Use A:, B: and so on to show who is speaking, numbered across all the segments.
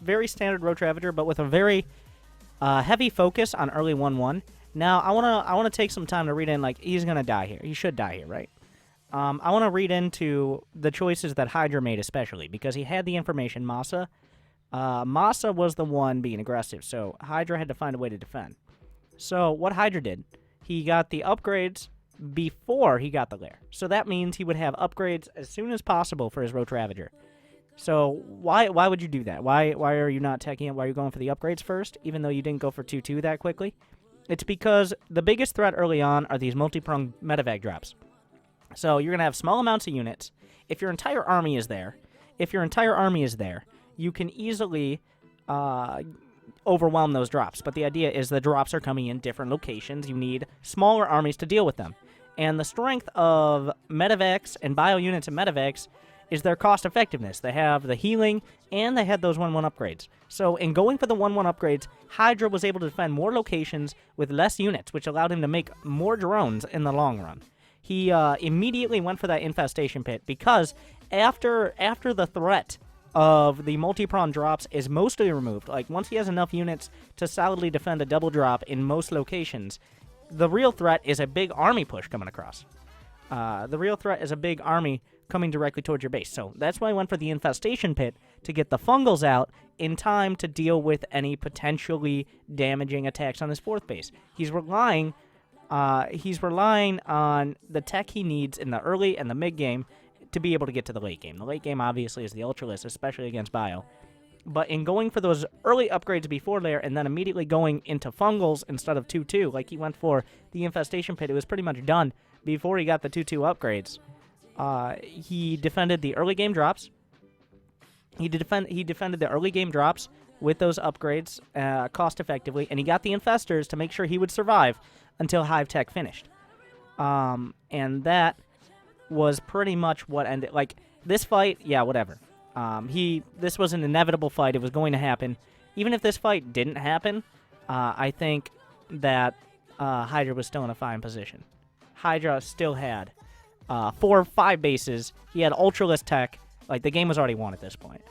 A: very standard Roach Ravager, but with a very heavy focus on early 1-1. Now, I wanna take some time to read in, like, he's gonna die here. He should die here, right? I want to read into the choices that Hydra made, especially, because he had the information. Masa was the one being aggressive, so Hydra had to find a way to defend. So what Hydra did, he got the upgrades before he got the lair. So that means he would have upgrades as soon as possible for his Roach Ravager. So why would you do that? Why are you not taking it? Why are you going for the upgrades first, even though you didn't go for 2-2 that quickly? It's because the biggest threat early on are these multi-pronged medevac drops. So you're going to have small amounts of units. If your entire army is there, you can easily overwhelm those drops. But the idea is the drops are coming in different locations. You need smaller armies to deal with them. And the strength of medevacs and bio units and medevacs is their cost effectiveness. They have the healing, and they had those 1-1 upgrades. So in going for the 1-1 upgrades, Hydra was able to defend more locations with less units, which allowed him to make more drones in the long run. He immediately went for that infestation pit because after the threat of the multi-prong drops is mostly removed, like once he has enough units to solidly defend a double drop in most locations, the real threat is a big army push coming across. The real threat is a big army coming directly towards your base. So that's why I went for the infestation pit, to get the fungals out in time to deal with any potentially damaging attacks on his fourth base. He's relying on the tech he needs in the early and the mid game to be able to get to the late game. The late game obviously is the Ultralist, especially against Bio. But in going for those early upgrades before lair and then immediately going into fungals instead of 2-2, like he went for the infestation pit, it was pretty much done before he got the 2-2 upgrades. He defended the early game drops. He defended the early game drops with those upgrades cost effectively, and he got the infestors to make sure he would survive until Hive Tech finished. And that was pretty much what ended. Like, this fight, yeah, whatever. This was an inevitable fight. It was going to happen. Even if this fight didn't happen, I think that Hydra was still in a fine position. Hydra still had 4 or 5 bases. He had Ultralist tech. Like, the game was already won at this point.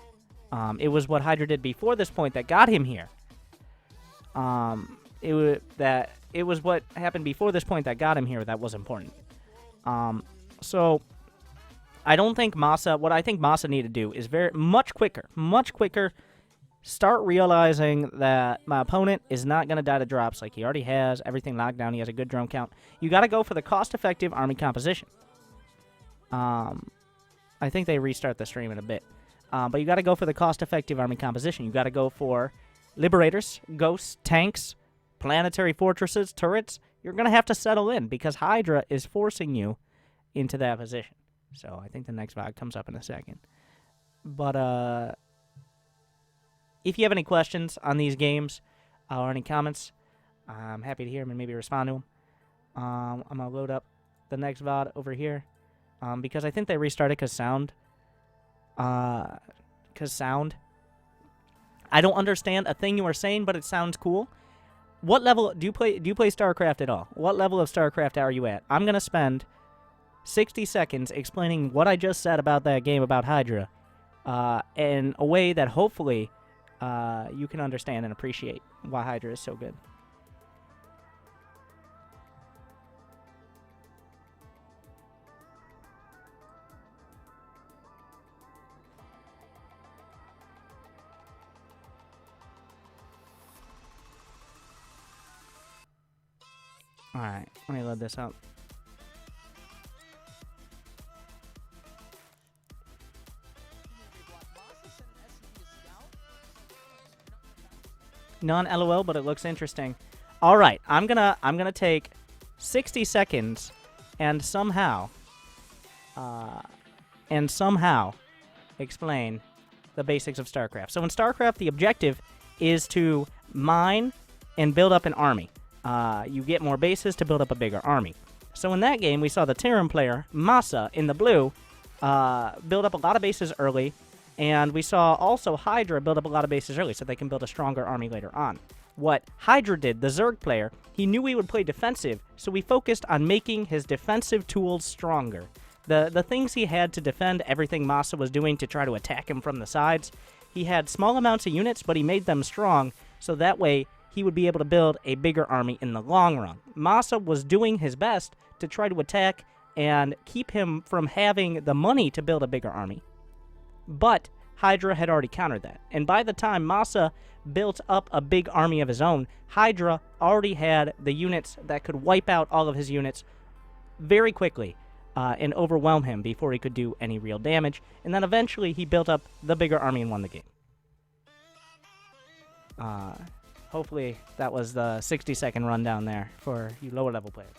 A: It was what Hydra did before this point that got him here. It was what happened before this point that got him here that was important. So I don't think what I think Masa needed to do is much quicker, start realizing that my opponent is not going to die to drops like he already has, everything locked down, he has a good drone count. You got to go for the cost-effective army composition. I think they restart the stream in a bit. But you got to go for the cost-effective army composition. You got to go for Liberators, Ghosts, Tanks, Planetary Fortresses, Turrets. You're going to have to settle in because Hydra is forcing you into that position. So I think the next VOD comes up in a second. But if you have any questions on these games or any comments, I'm happy to hear them and maybe respond to them. I'm going to load up the next VOD over here because I think they restarted because sound. I don't understand a thing you are saying, but it sounds cool. What level do you play StarCraft at all? What level of StarCraft are you at? I'm going to spend 60 seconds explaining what I just said about that game about Hydra in a way that hopefully you can understand and appreciate why Hydra is so good. Alright, let me load this up. Non-LOL, but it looks interesting. Alright, I'm gonna take 60 seconds and somehow explain the basics of StarCraft. So in StarCraft, the objective is to mine and build up an army. You get more bases to build up a bigger army. So in that game, we saw the Terran player, Masa, in the blue, build up a lot of bases early, and we saw also Hydra build up a lot of bases early so they can build a stronger army later on. What Hydra did, the Zerg player, he knew he would play defensive, so he focused on making his defensive tools stronger. The things he had to defend everything Masa was doing to try to attack him from the sides, he had small amounts of units, but he made them strong, so that way he would be able to build a bigger army in the long run. Massa was doing his best to try to attack and keep him from having the money to build a bigger army. But Hydra had already countered that. And by the time Massa built up a big army of his own, Hydra already had the units that could wipe out all of his units very quickly and overwhelm him before he could do any real damage. And then eventually he built up the bigger army and won the game. Hopefully that was the 60-second rundown there for you lower level players.